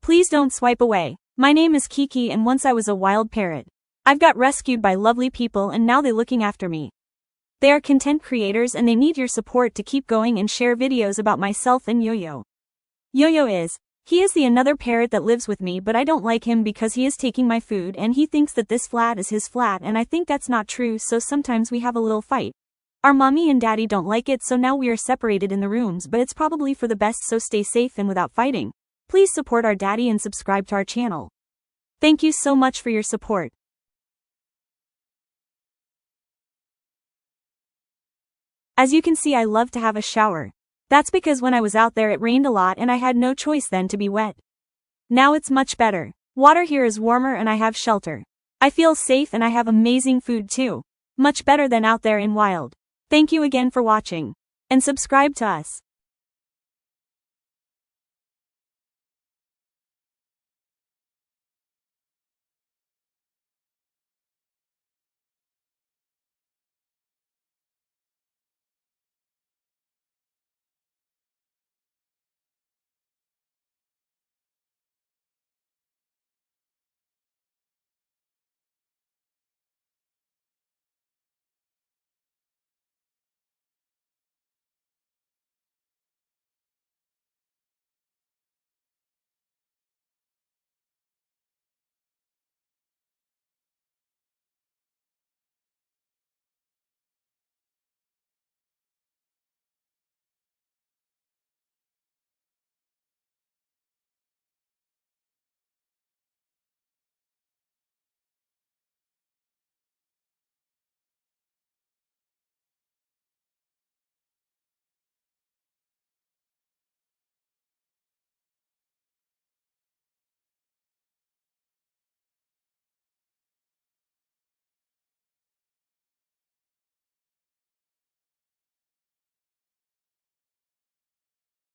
Please don't swipe away. My name is Kiki and once I was a wild parrot. I've got rescued by lovely people and now they're looking after me. They are content creators and they need your support to keep going and share videos about myself and Yo-Yo. He is the another parrot that lives with me, but I don't like him because he is taking my food and he thinks that this flat is his flat and I think that's not true, so sometimes we have a little fight. Our mommy and daddy don't like it, so now we are separated in the rooms, but it's probably for the best, so stay safe and without fighting. Please support our daddy and subscribe to our channel. Thank you so much for your support. As you can see, I love to have a shower. That's because when I was out there it rained a lot and I had no choice then to be wet. Now it's much better. Water here is warmer and I have shelter. I feel safe and I have amazing food too. Much better than out there in wild. Thank you again for watching. And subscribe to us.